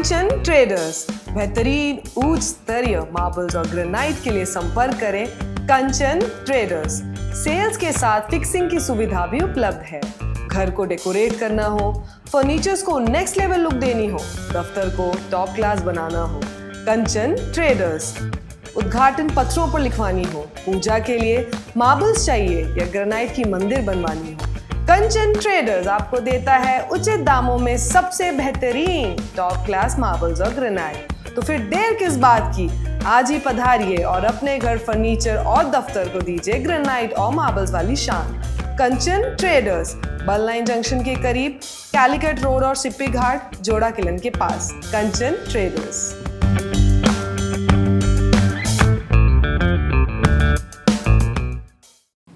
कंचन traders, बेहतरीन उच्च स्तरीय मार्बल्स और ग्रेनाइट के लिए संपर्क करें कंचन ट्रेडर्स। सेल्स के साथ फिक्सिंग की सुविधा भी उपलब्ध है। घर को डेकोरेट करना हो, फर्नीचर्स को नेक्स्ट लेवल लुक देनी हो, दफ्तर को टॉप क्लास बनाना हो, कंचन ट्रेडर्स। उद्घाटन पत्रों पर लिखवानी हो, पूजा के लिए मार्बल्स चाहिए या ग्रेनाइट की मंदिर बनवानी हो, कंचन ट्रेडर्स आपको देता है उचित दामों में सबसे बेहतरीन टॉप क्लास मार्बल्स और ग्रेनाइट। तो फिर देर किस बात की, आज ही पधारिए और अपने घर फर्नीचर और दफ्तर को दीजिए ग्रेनाइट और मार्बल्स वाली शान। कंचन ट्रेडर्स, बल लाइन जंक्शन के करीब, कैलिकट रोड और सिप्पी घाट, जोड़ा किलन के पास। कंचन traders.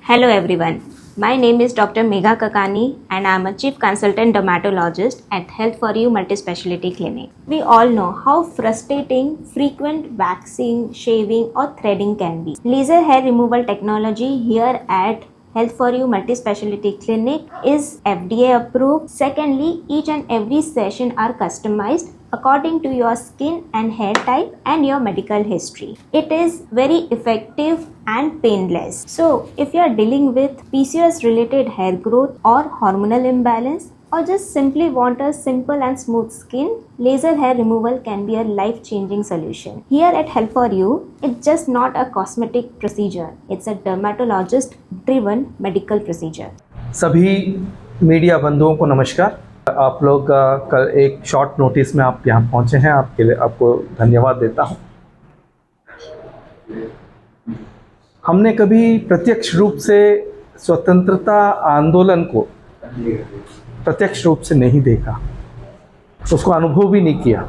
Hello everyone, my name is Dr. Megha Kakani and I am a Chief Consultant Dermatologist at Health For You Multispeciality Clinic. We all know how frustrating frequent waxing, shaving or threading can be. Laser hair removal technology here at Health For You Multispeciality Clinic is FDA approved. Secondly, each and every session are customized according to your skin and hair type and your medical history. It is very effective and painless. So, if you are dealing with PCOS related hair growth or hormonal imbalance or just simply want a simple and smooth skin, laser hair removal can be a life-changing solution. Here at Health For You, it's just not a cosmetic procedure. It's a dermatologist-driven medical procedure. सभी media बंधुओं को नमस्कार। आप लोग कल एक short notice में आप यहाँ पहुँचे हैं, आपके लिए आपको धन्यवाद देता हूँ। हमने कभी प्रत्यक्ष रूप से स्वतंत्रता आंदोलन को प्रत्यक्ष रूप से नहीं देखा, उसको अनुभव भी नहीं किया,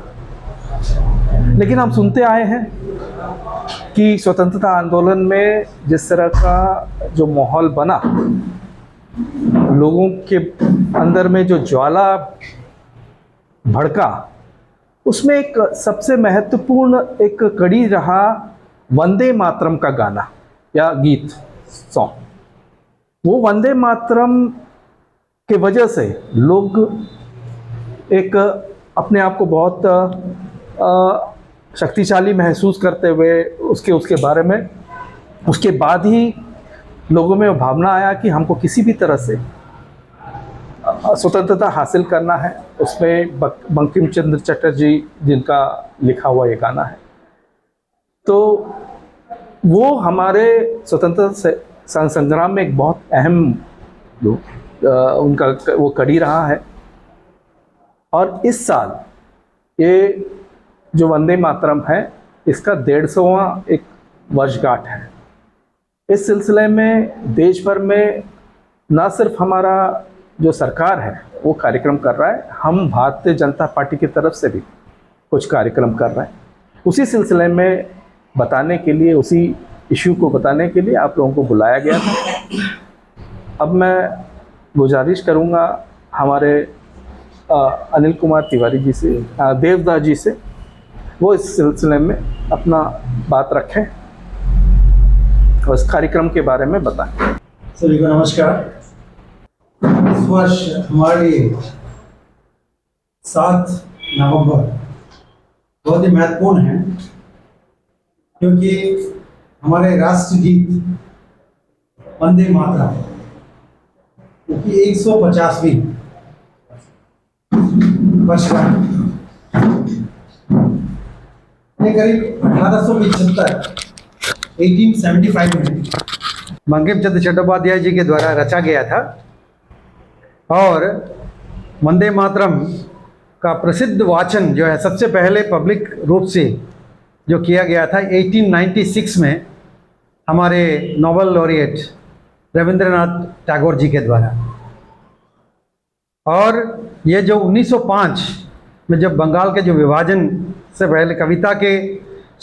लेकिन हम सुनते आए हैं कि स्वतंत्रता आंदोलन में जिस तरह का जो माहौल बना, लोगों के अंदर में जो ज्वाला भड़का, उसमें एक सबसे महत्वपूर्ण एक कड़ी रहा वंदे मातरम का गाना या गीत सॉन्ग। वो वंदे मातरम के वजह से लोग एक अपने आप को बहुत शक्तिशाली महसूस करते हुए उसके बारे में, उसके बाद ही लोगों में भावना आया कि हमको किसी भी तरह से स्वतंत्रता हासिल करना है। उसमें बंकिम चंद्र चटर्जी जिनका लिखा हुआ ये गाना है, तो वो हमारे स्वतंत्रता संग्राम में एक बहुत अहम उनका वो कड़ी रहा है। और इस साल ये जो वंदे मातरम है, इसका 150वां एक वर्षगांठ है। इस सिलसिले में देश भर में न सिर्फ हमारा जो सरकार है वो कार्यक्रम कर रहा है, हम भारतीय जनता पार्टी की तरफ से भी कुछ कार्यक्रम कर रहे हैं। उसी सिलसिले में बताने के लिए, उसी इशू को बताने के लिए आप लोगों को बुलाया गया था। अब मैं गुजारिश करूंगा हमारे अनिल कुमार तिवारी जी से, देवदास जी से, वो इस सिलसिले में अपना बात रखें और इस कार्यक्रम के बारे में बताएं। सभी को नमस्कार। इस वर्ष हमारे 7 नवंबर बहुत ही महत्वपूर्ण है, क्योंकि हमारे राष्ट्रगीत वंदे मातरम की 150वीं वर्षगांठ करीब 1875 में बंकिम चंद्र चट्टोपाध्याय जी के द्वारा रचा गया था। और वंदे मातरम का प्रसिद्ध वाचन जो है सबसे पहले पब्लिक रूप से जो किया गया था 1896 में हमारे नोबेल लॉरिएट रविंद्रनाथ टैगोर जी के द्वारा। और ये जो 1905 में जब बंगाल के जो विभाजन से पहले कविता के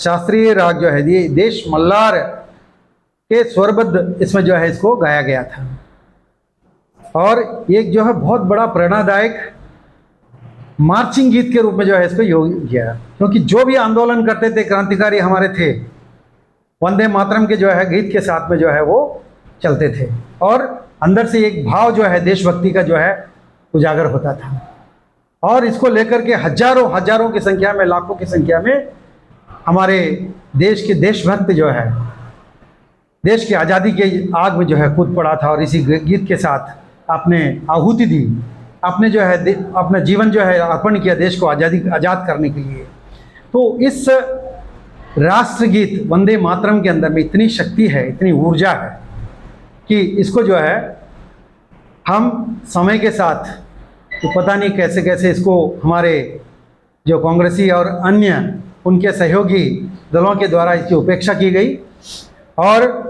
शास्त्रीय राग जो है ये देश मल्लार के स्वरबद्ध इसमें जो है इसको गाया गया था। और ये जो है बहुत बड़ा प्रेरणादायक मार्चिंग गीत के रूप में जो है इसको योग किया, क्योंकि जो भी आंदोलन करते थे क्रांतिकारी हमारे थे, वंदे मातरम के जो है गीत के साथ में जो है वो चलते थे और अंदर से एक भाव जो है देशभक्ति का जो है उजागर होता था। और इसको लेकर के हजारों हजारों की संख्या में, लाखों की संख्या में हमारे देश के देशभक्त जो है देश की आज़ादी के आग में जो है कूद पड़ा था और इसी गीत के साथ आपने आहुति दी, आपने जो है अपना जीवन जो है अर्पण किया देश को आज़ाद करने के लिए। तो इस राष्ट्रगीत वंदे मातरम के अंदर में इतनी शक्ति है, इतनी ऊर्जा है कि इसको जो है हम समय के साथ तो पता नहीं कैसे कैसे इसको हमारे जो कांग्रेसी और अन्य उनके सहयोगी दलों के द्वारा इसकी उपेक्षा की गई। और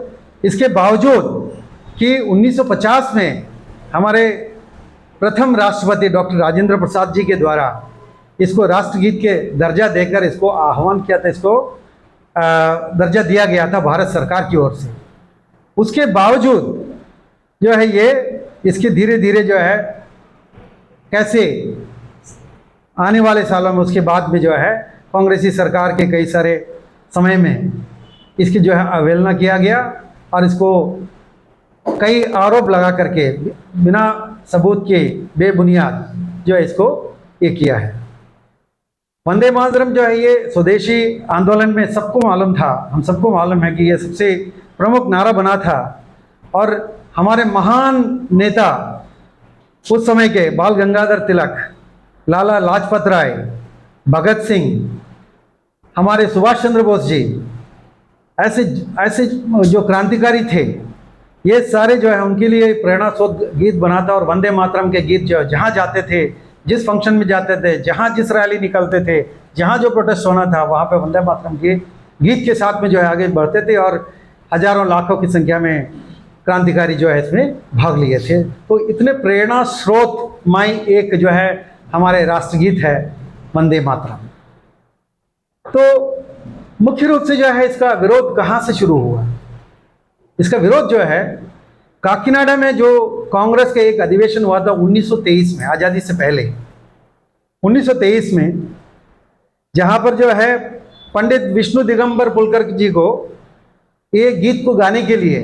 इसके बावजूद कि 1950 में हमारे प्रथम राष्ट्रपति डॉक्टर राजेंद्र प्रसाद जी के द्वारा इसको राष्ट्रगीत के दर्जा देकर इसको आह्वान किया था, इसको दर्जा दिया गया था भारत सरकार की ओर से। उसके बावजूद जो है ये इसके धीरे धीरे जो है कैसे आने वाले सालों में उसके बाद में जो है कांग्रेसी सरकार के कई सारे समय में इसकी जो है अवहेलना किया गया और इसको कई आरोप लगा करके बिना सबूत के बेबुनियाद जो है इसको ये किया है। वंदे मातरम जो है ये स्वदेशी आंदोलन में सबको मालूम था, हम सबको मालूम है कि ये सबसे प्रमुख नारा बना था। और हमारे महान नेता उस समय के बाल गंगाधर तिलक, लाला लाजपत राय, भगत सिंह, हमारे सुभाष चंद्र बोस जी, ऐसे ऐसे जो क्रांतिकारी थे, ये सारे जो है उनके लिए प्रेरणा स्रोत गीत बना था। और वंदे मातरम के गीत जो जहाँ जाते थे, जिस फंक्शन में जाते थे, जहाँ जिस रैली निकलते थे, जहाँ जो प्रोटेस्ट होना था, वहाँ पे वंदे मातरम के गीत के साथ में जो है आगे बढ़ते थे और हजारों लाखों की संख्या में क्रांतिकारी जो है इसमें भाग लिए थे। तो इतने प्रेरणा स्रोत माई एक जो है हमारे राष्ट्रगीत है वंदे मातरम। तो मुख्य रूप से जो है इसका विरोध कहाँ से शुरू हुआ? इसका विरोध जो है काकीनाडा में जो कांग्रेस का एक अधिवेशन हुआ था 1923 में, आज़ादी से पहले 1923 में, जहाँ पर जो है पंडित विष्णु दिगंबर पुलकर जी को ये गीत को गाने के लिए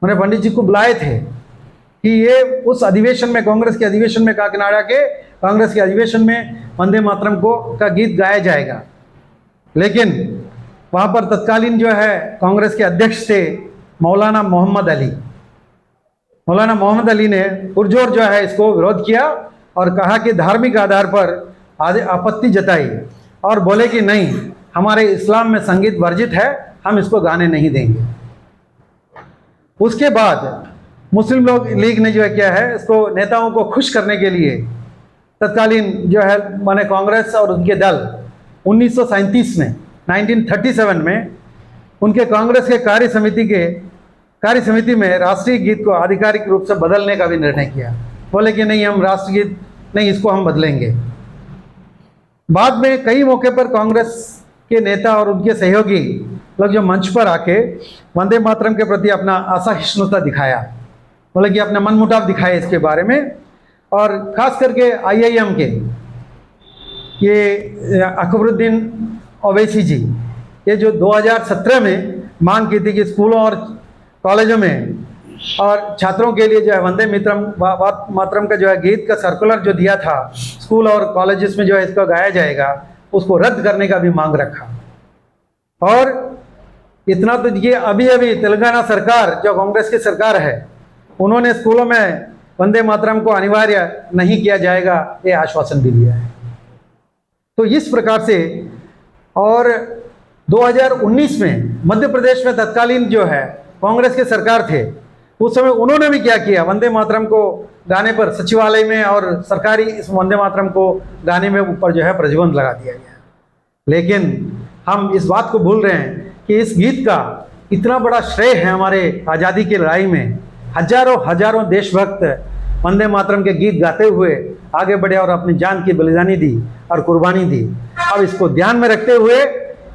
उन्हें पंडित जी को बुलाए थे कि ये उस अधिवेशन में, कांग्रेस के अधिवेशन में, काकीनाडा के कांग्रेस के अधिवेशन में वंदे मातरम का गीत गाया जाएगा। लेकिन वहाँ पर तत्कालीन जो है कांग्रेस के अध्यक्ष थे मौलाना मोहम्मद अली। मौलाना मोहम्मद अली ने पुरजोर जो है इसको विरोध किया और कहा कि धार्मिक आधार पर आपत्ति जताई और बोले कि नहीं, हमारे इस्लाम में संगीत वर्जित है, हम इसको गाने नहीं देंगे। उसके बाद मुस्लिम लोग लीग ने जो है क्या है, इसको नेताओं को खुश करने के लिए तत्कालीन जो है माने कांग्रेस और उनके दल 1937 में 1937 में उनके कांग्रेस के कार्य समिति में राष्ट्रीय गीत को आधिकारिक रूप से बदलने का भी निर्णय किया। बोले कि नहीं, हम राष्ट्रीय गीत नहीं, इसको हम बदलेंगे। बाद में कई मौके पर कांग्रेस के नेता और उनके सहयोगी लोग जो मंच पर आके वंदे मातरम के प्रति अपना असहिष्णुता दिखाया, बोले कि अपना मनमुटाव दिखाया इसके बारे में। और खास करके IIM के ये अकबरुद्दीन ओवैसी जी, ये जो 2017 में मांग की थी कि स्कूलों और कॉलेजों में और छात्रों के लिए जो है वंदे मातरम का जो है गीत का सर्कुलर जो दिया था, स्कूल और कॉलेजेस में जो है इसका गाया जाएगा, उसको रद्द करने का भी मांग रखा। और इतना तो ये अभी अभी तेलंगाना सरकार जो कांग्रेस की सरकार है, उन्होंने स्कूलों में वंदे मातरम को अनिवार्य नहीं किया जाएगा ये आश्वासन भी दिया है। तो इस प्रकार से, और 2019 में मध्य प्रदेश में तत्कालीन जो है कांग्रेस के सरकार थे, उस समय उन्होंने भी क्या किया, वंदे मातरम को गाने पर सचिवालय में और सरकारी इस वंदे मातरम को गाने में ऊपर जो है प्रतिबंध लगा दिया गया। लेकिन हम इस बात को भूल रहे हैं कि इस गीत का इतना बड़ा श्रेय है हमारे आज़ादी की लड़ाई में। हजारों देशभक्त वंदे मातरम के गीत गाते हुए आगे बढ़े और अपनी जान की बलिदानी दी और कुर्बानी दी। अब इसको ध्यान में रखते हुए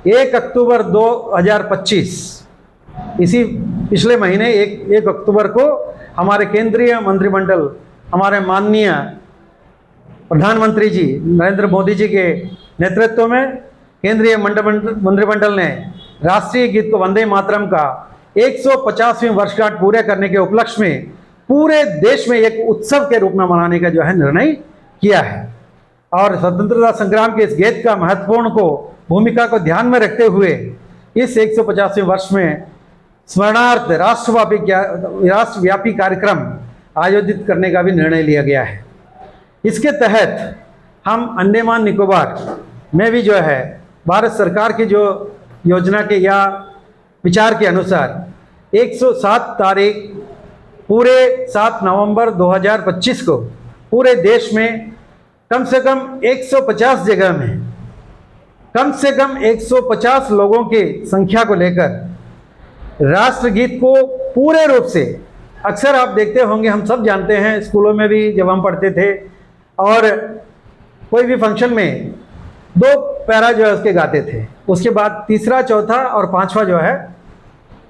1 अक्टूबर 2025, इसी पिछले महीने 1 अक्टूबर को हमारे केंद्रीय मंत्रिमंडल, हमारे माननीय प्रधानमंत्री जी नरेंद्र मोदी जी के नेतृत्व में केंद्रीय मंत्रिमंडल ने राष्ट्रीय गीत को वंदे मातरम का 150वीं वर्षगांठ पूरे करने के उपलक्ष्य में पूरे देश में एक उत्सव के रूप में मनाने का जो है निर्णय किया है। और स्वतंत्रता संग्राम के इस गीत का महत्वपूर्ण भूमिका को ध्यान में रखते हुए इस 150वें वर्ष में स्मरणार्थ राष्ट्रव्यापी कार्यक्रम आयोजित करने का भी निर्णय लिया गया है। इसके तहत हम अंडमान निकोबार में भी जो है भारत सरकार की जो योजना के या विचार के अनुसार 107 तारीख पूरे 7 नवंबर 2025 को पूरे देश में कम से कम 150 जगह में कम से कम 150 लोगों की संख्या को लेकर राष्ट्रगीत को पूरे रूप से, अक्सर आप देखते होंगे, हम सब जानते हैं स्कूलों में भी जब हम पढ़ते थे और कोई भी फंक्शन में 2 पैरा जो है उसके गाते थे, उसके बाद तीसरा, चौथा और 5वां जो है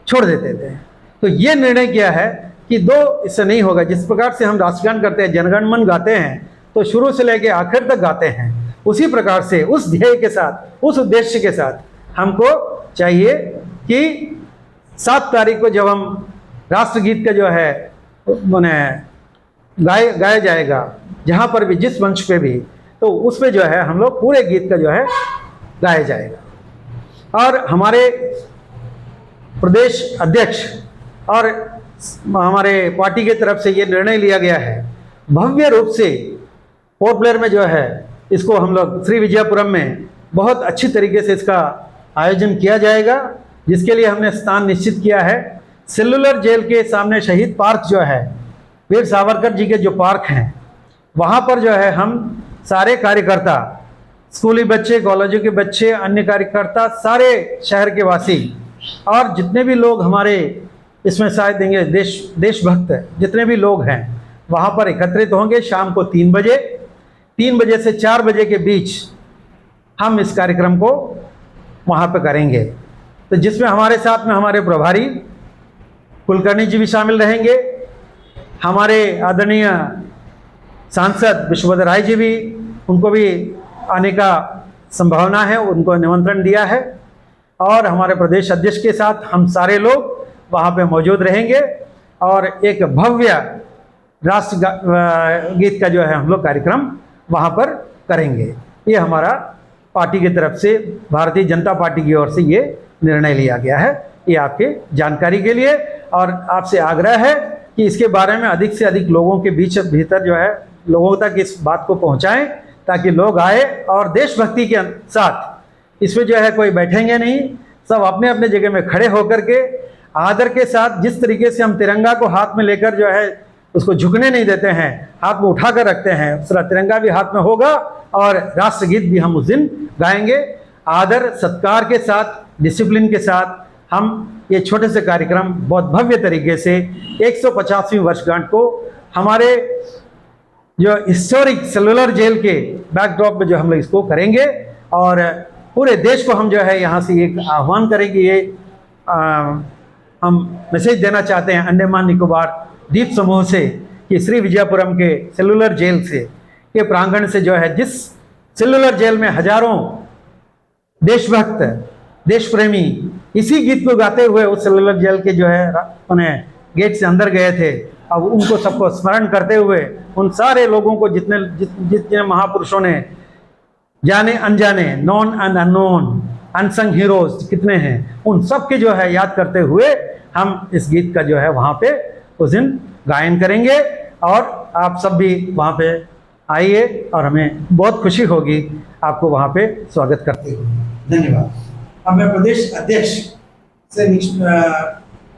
छोड़ देते थे। तो ये निर्णय किया है कि 2 इससे नहीं होगा। जिस प्रकार से हम राष्ट्रगान करते हैं, जनगण मन गाते हैं, तो शुरू से लेकर आखिर तक गाते हैं, उसी प्रकार से उस ध्येय के साथ, उस उद्देश्य के साथ हमको चाहिए कि 7 तारीख को जब हम राष्ट्रगीत का जो है माने गाया जाएगा, जहाँ पर भी, जिस मंच पे भी, तो उसमें जो है हम लोग पूरे गीत का जो है गाया जाएगा। और हमारे प्रदेश अध्यक्ष और हमारे पार्टी की तरफ से ये निर्णय लिया गया है, भव्य रूप से पोर्ट ब्लेयर में जो है इसको हम लोग श्री विजयपुरम में बहुत अच्छी तरीके से इसका आयोजन किया जाएगा, जिसके लिए हमने स्थान निश्चित किया है। सेलुलर जेल के सामने शहीद पार्क जो है, वीर सावरकर जी के जो पार्क हैं, वहाँ पर जो है हम सारे कार्यकर्ता, स्कूली बच्चे, कॉलेजों के बच्चे, अन्य कार्यकर्ता, सारे शहर के वासी और जितने भी लोग हमारे इसमें शायद देंगे देशभक्त जितने भी लोग हैं, वहाँ पर एकत्रित होंगे। शाम को 3 बजे से 4 बजे के बीच हम इस कार्यक्रम को वहाँ पर करेंगे। तो जिसमें हमारे साथ में हमारे प्रभारी कुलकर्णी जी भी शामिल रहेंगे, हमारे आदरणीय सांसद विश्वभद्र राय जी भी, उनको भी आने का संभावना है, उनको निमंत्रण दिया है। और हमारे प्रदेश अध्यक्ष के साथ हम सारे लोग वहाँ पे मौजूद रहेंगे और एक भव्य राष्ट्र गीत का जो है हम लोग कार्यक्रम वहाँ पर करेंगे। ये हमारा पार्टी की तरफ से, भारतीय जनता पार्टी की ओर से ये निर्णय लिया गया है। ये आपके जानकारी के लिए, और आपसे आग्रह है कि इसके बारे में अधिक से अधिक लोगों के भीतर जो है लोगों तक इस बात को पहुंचाएं, ताकि लोग आए और देशभक्ति के साथ इसमें जो है कोई बैठेंगे नहीं, सब अपने अपने जगह में खड़े होकर के आदर के साथ, जिस तरीके से हम तिरंगा को हाथ में लेकर जो है उसको झुकने नहीं देते हैं, हाथ में उठा कर रखते हैं, उस तरह तिरंगा भी हाथ में होगा और राष्ट्रगीत भी हम उस दिन गाएंगे। आदर सत्कार के साथ, डिसिप्लिन के साथ हम ये छोटे से कार्यक्रम बहुत भव्य तरीके से 150वीं वर्षगांठ को हमारे जो हिस्टोरिक सेलुलर जेल के बैकड्रॉप में जो हम लोग इसको करेंगे और पूरे देश को हम जो है यहाँ से एक आह्वान करेंगे। ये हम मैसेज देना चाहते हैं अंडमान निकोबार द्वीप समूह से कि श्री विजयपुरम के सेलुलर जेल से के प्रांगण से जो है, जिस सेलुलर जेल में हजारों देशभक्त, देश प्रेमी इसी गीत को गाते हुए उस सेलुलर जेल के जो है उन्हें गेट से अंदर गए थे, अब उनको सबको स्मरण करते हुए उन सारे लोगों को जितने महापुरुषों ने, जाने अनजाने, non and unknown, unsung heroes कितने हैं, उन सब के जो है याद करते हुए हम इस गीत का जो है वहाँ पे उस दिन गायन करेंगे। और आप सब भी वहाँ पे आइए और हमें बहुत खुशी होगी आपको वहाँ पे स्वागत करते हुए। धन्यवाद। अब मैं प्रदेश अध्यक्ष से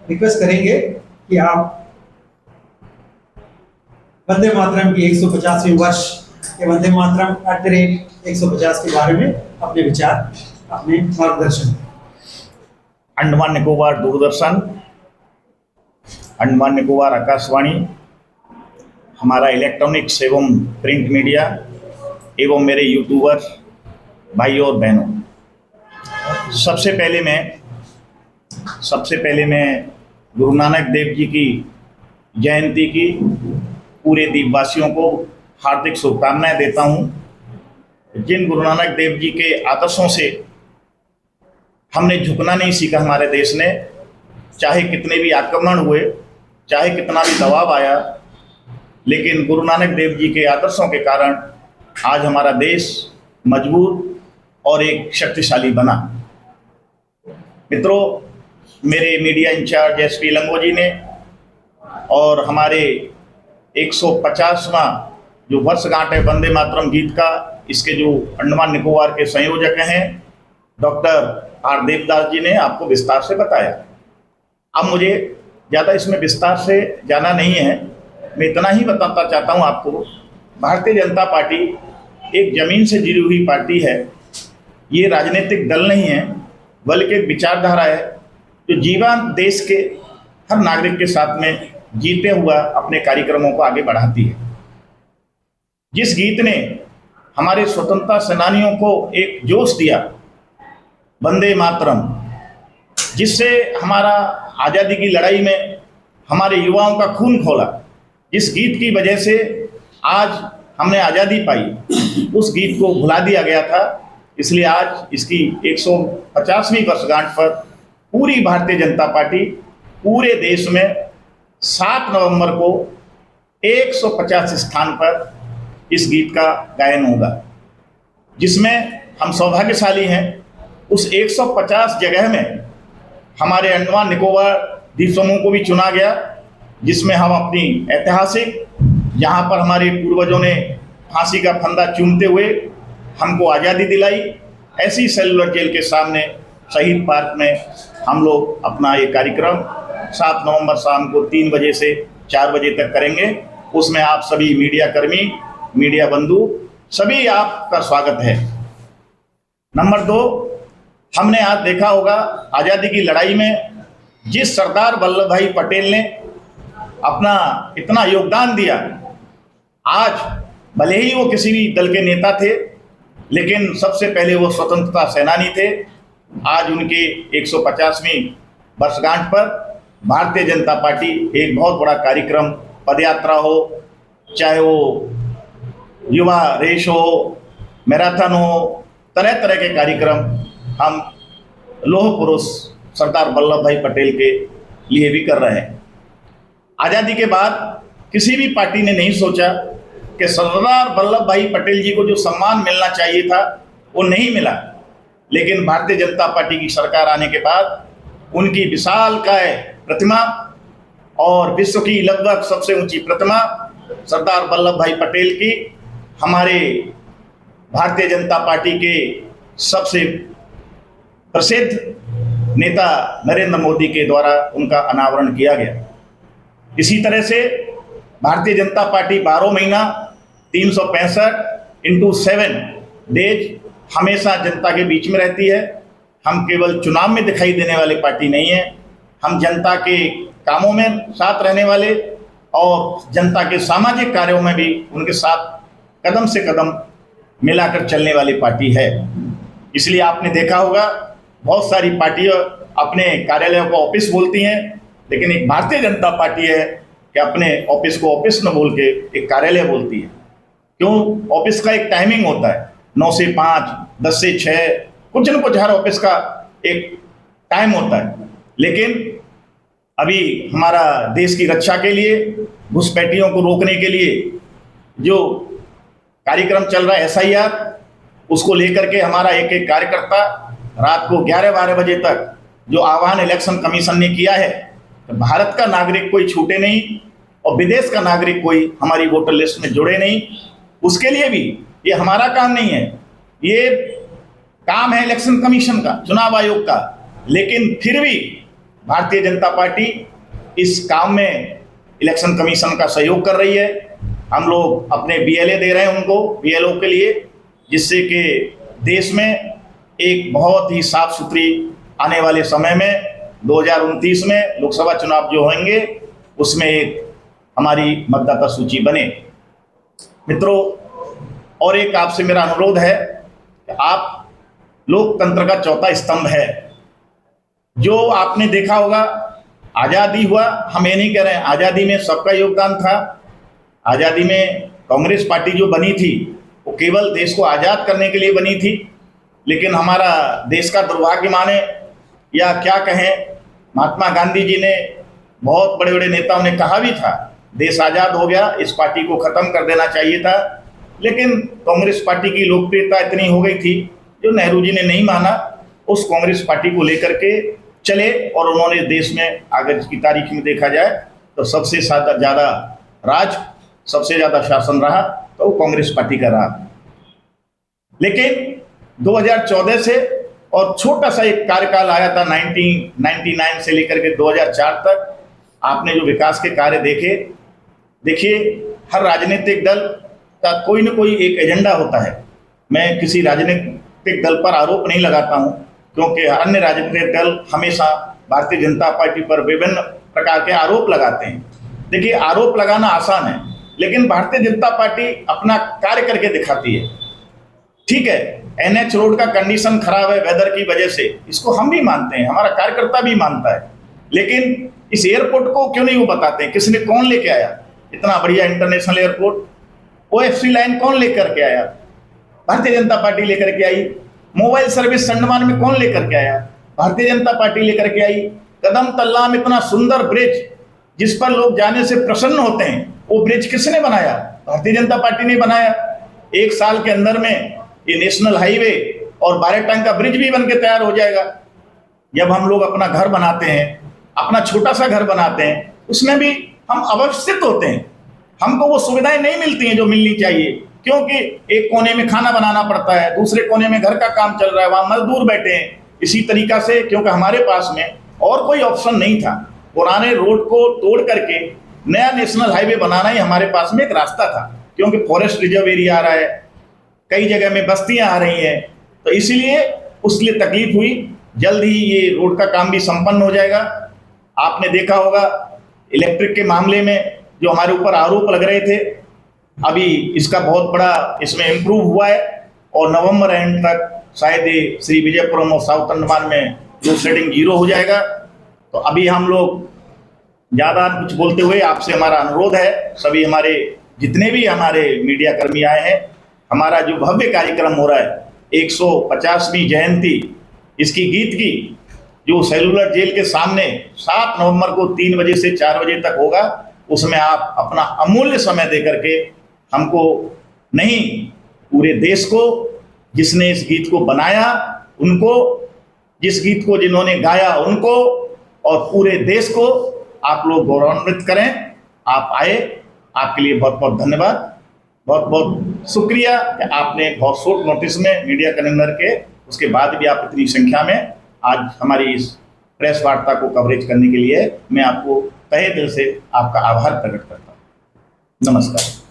रिक्वेस्ट करेंगे कि आप वंदे मातरम की 150वीं वर्ष के वंदे मातरम @150 के बारे में अपने विचार, अपने मार्गदर्शन। अंडमान निकोबार दूरदर्शन, अंडमान निकोबार आकाशवाणी, हमारा इलेक्ट्रॉनिक्स एवं प्रिंट मीडिया एवं मेरे यूट्यूबर भाइयों और बहनों, सबसे पहले मैं गुरु नानक देव जी की जयंती की पूरे द्वीपवासियों को हार्दिक शुभकामनाएं देता हूं। जिन गुरु नानक देव जी के आदर्शों से हमने झुकना नहीं सीखा हमारे देश ने, चाहे कितने भी आक्रमण हुए, चाहे कितना भी दबाव आया, लेकिन गुरु नानक देव जी के आदर्शों के कारण आज हमारा देश मजबूत और एक शक्तिशाली बना। मित्रों, मेरे मीडिया इंचार्ज एसपी लंगो जी ने और हमारे 150वां जो वर्षगांठ है वंदे मातरम गीत का, इसके जो अंडमान निकोबार के संयोजक हैं डॉक्टर आर देवदास जी ने आपको विस्तार से बताया। अब मुझे ज़्यादा इसमें विस्तार से जाना नहीं है, मैं इतना ही बताना चाहता हूँ आपको। भारतीय जनता पार्टी एक ज़मीन से जुड़ी हुई पार्टी है। ये राजनीतिक दल नहीं है, बल्कि एक विचारधारा है जो जीवन देश के हर नागरिक के साथ में जीते हुआ अपने कार्यक्रमों को आगे बढ़ाती है। जिस गीत ने हमारे स्वतंत्रता सेनानियों को एक जोश दिया, वंदे मातरम, जिससे हमारा आज़ादी की लड़ाई में हमारे युवाओं का खून खोला, जिस गीत की वजह से आज हमने आज़ादी पाई, उस गीत को भुला दिया गया था। इसलिए आज इसकी 150वीं वर्षगांठ पर पूरी भारतीय जनता पार्टी पूरे देश में 7 नवंबर को 150 स्थान पर इस गीत का गायन होगा, जिसमें हम सौभाग्यशाली हैं। उस 150 जगह में हमारे अंडमान निकोबार द्वीप समूह को भी चुना गया, जिसमें हम अपनी ऐतिहासिक, जहाँ पर हमारे पूर्वजों ने फांसी का फंदा चूमते हुए हमको आज़ादी दिलाई, ऐसी सेलुलर जेल के सामने शहीद पार्क में हम लोग अपना ये कार्यक्रम 7 नवंबर शाम को 3 बजे से 4 बजे तक करेंगे। उसमें आप सभी मीडिया कर्मी, मीडिया बंधु, सभी आपका स्वागत है। नंबर 2, हमने आज देखा होगा आज़ादी की लड़ाई में जिस सरदार वल्लभ भाई पटेल ने अपना इतना योगदान दिया, आज भले ही वो किसी भी दल के नेता थे, लेकिन सबसे पहले वो स्वतंत्रता सेनानी थे। आज उनके 150वीं वर्षगांठ पर भारतीय जनता पार्टी एक बहुत बड़ा कार्यक्रम, पदयात्रा हो, चाहे वो युवा रेस हो, मैराथन हो, तरह तरह के कार्यक्रम हम लौह पुरुष सरदार वल्लभ भाई पटेल के लिए भी कर रहे हैं। आज़ादी के बाद किसी भी पार्टी ने नहीं सोचा कि सरदार वल्लभ भाई पटेल जी को जो सम्मान मिलना चाहिए था वो नहीं मिला, लेकिन भारतीय जनता पार्टी की सरकार आने के बाद उनकी विशालकाय प्रतिमा और विश्व की लगभग सबसे ऊंची प्रतिमा सरदार वल्लभ भाई पटेल की हमारे भारतीय जनता पार्टी के सबसे प्रसिद्ध नेता नरेंद्र मोदी के द्वारा उनका अनावरण किया गया। इसी तरह से भारतीय जनता पार्टी 12 महीना 365x7 डेज हमेशा जनता के बीच में रहती है। हम केवल चुनाव में दिखाई देने वाली पार्टी नहीं है, हम जनता के कामों में साथ रहने वाले और जनता के सामाजिक कार्यों में भी उनके साथ कदम से कदम मिलाकर चलने वाली पार्टी है। इसलिए आपने देखा होगा बहुत सारी पार्टियां अपने कार्यालयों को ऑफिस बोलती हैं, लेकिन एक भारतीय जनता पार्टी है कि अपने ऑफिस को ऑफिस न बोल के एक कार्यालय बोलती है। क्यों? ऑफिस का एक टाइमिंग होता है, 9 से 5, 10 से 6, कुछ न कुछ हर ऑफिस का एक टाइम होता है। लेकिन अभी हमारा देश की रक्षा के लिए, घुसपैठियों को रोकने के लिए जो कार्यक्रम चल रहा है SIR, उसको लेकर के हमारा एक एक कार्यकर्ता रात को 11-12 बजे तक जो आह्वान इलेक्शन कमीशन ने किया है, तो भारत का नागरिक कोई छूटे नहीं और विदेश का नागरिक कोई हमारी वोटर लिस्ट में जुड़े नहीं, उसके लिए भी ये हमारा काम नहीं है, ये काम है इलेक्शन कमीशन का, चुनाव आयोग का। लेकिन फिर भी भारतीय जनता पार्टी इस काम में इलेक्शन कमीशन का सहयोग कर रही है। हम लोग अपने BLA दे रहे हैं उनको, BLO के लिए, जिससे कि देश में एक बहुत ही साफ सुथरी आने वाले समय में 2029 में लोकसभा चुनाव जो होंगे उसमें एक हमारी मतदाता सूची बने। मित्रों, और एक आपसे मेरा अनुरोध है कि आप लोकतंत्र का चौथा स्तंभ है। जो आपने देखा होगा आज़ादी हुआ, हम ये नहीं कह रहे हैं, आज़ादी में सबका योगदान था। आज़ादी में कांग्रेस पार्टी जो बनी थी वो केवल देश को आज़ाद करने के लिए बनी थी, लेकिन हमारा देश का दुर्भाग्य माने या क्या कहें, महात्मा गांधी जी ने, बहुत बड़े बड़े नेताओं ने कहा भी था देश आज़ाद हो गया, इस पार्टी को ख़त्म कर देना चाहिए था, लेकिन कांग्रेस पार्टी की लोकप्रियता इतनी हो गई थी, जो नेहरू जी ने नहीं माना, उस कांग्रेस पार्टी को लेकर के चले और उन्होंने देश में आगे की तारीख में देखा जाए तो सबसे ज़्यादा राज, सबसे ज़्यादा शासन रहा तो वो कांग्रेस पार्टी का रहा। लेकिन 2014 से और छोटा सा एक कार्यकाल आया था 1999 से लेकर के 2004 तक, आपने जो विकास के कार्य देखिए हर राजनीतिक दल का कोई न कोई एक एजेंडा होता है। मैं किसी राजनीतिक दल पर आरोप नहीं लगाता हूं, क्योंकि अन्य राजनीतिक दल हमेशा भारतीय जनता पार्टी पर विभिन्न प्रकार के आरोप लगाते हैं। देखिए, आरोप लगाना आसान है, लेकिन भारतीय जनता पार्टी अपना कार्य करके दिखाती है। ठीक है, NH रोड का कंडीशन खराब है वेदर की वजह से, इसको हम भी मानते हैं, हमारा कार्यकर्ता भी मानता है, लेकिन इस एयरपोर्ट को क्यों नहीं वो बताते हैं? किसने, कौन लेके आया इतना बढ़िया इंटरनेशनल एयरपोर्ट? OFC लाइन कौन लेकर के आया? भारतीय जनता पार्टी लेकर के आई। मोबाइल सर्विस संडमान में कौन लेकर के आया? भारतीय जनता पार्टी लेकर के आई। कदम तल्ला में इतना सुंदर ब्रिज जिस पर लोग जाने से प्रसन्न होते हैं, वो ब्रिज किसने बनाया? भारतीय जनता पार्टी ने बनाया। 1 साल के अंदर में ये नेशनल हाईवे और 12 टन का ब्रिज भी बन के तैयार हो जाएगा। जब हम लोग अपना घर बनाते हैं, अपना छोटा सा घर बनाते हैं, उसमें भी हम अवस्थित होते हैं, हमको वो सुविधाएं नहीं मिलती हैं जो मिलनी चाहिए, क्योंकि एक कोने में खाना बनाना पड़ता है, दूसरे कोने में घर का काम चल रहा है, वहां मजदूर बैठे हैं। इसी तरीका से क्योंकि हमारे पास में और कोई ऑप्शन नहीं था, पुराने रोड को तोड़ करके नया नेशनल हाईवे बनाना ही हमारे पास में एक रास्ता था, क्योंकि फॉरेस्ट रिजर्व एरिया आ रहा है, कई जगह में बस्तियां आ रही हैं, तो इसीलिए उसके लिए तकलीफ हुई। जल्द ही ये रोड का काम भी संपन्न हो जाएगा। आपने देखा होगा इलेक्ट्रिक के मामले में जो हमारे ऊपर आरोप लग रहे थे, अभी इसका बहुत बड़ा इसमें इम्प्रूव हुआ है और नवंबर एंड तक शायद ये श्री विजयपुरम और साउथ अंडमान में लोड शेडिंग 0 हो जाएगा। तो अभी हम लोग ज़्यादा कुछ बोलते हुए आपसे हमारा अनुरोध है, सभी हमारे जितने भी हमारे मीडिया कर्मी आए हैं, हमारा जो भव्य कार्यक्रम हो रहा है 150वीं जयंती इसकी गीत की, जो सेलुलर जेल के सामने 7 नवंबर को 3 बजे से 4 बजे तक होगा, उसमें आप अपना अमूल्य समय दे करके हमको नहीं, पूरे देश को, जिसने इस गीत को बनाया उनको, जिस गीत को जिन्होंने गाया उनको, और पूरे देश को आप लोग गौरवान्वित करें। आप आए, आपके लिए बहुत बहुत धन्यवाद, बहुत बहुत शुक्रिया कि आपने बहुत शॉर्ट नोटिस में मीडिया कन्वीनर के, उसके बाद भी आप इतनी संख्या में आज हमारी इस प्रेस वार्ता को कवरेज करने के लिए मैं आपको तहे दिल से आपका आभार प्रकट करता हूँ। नमस्कार।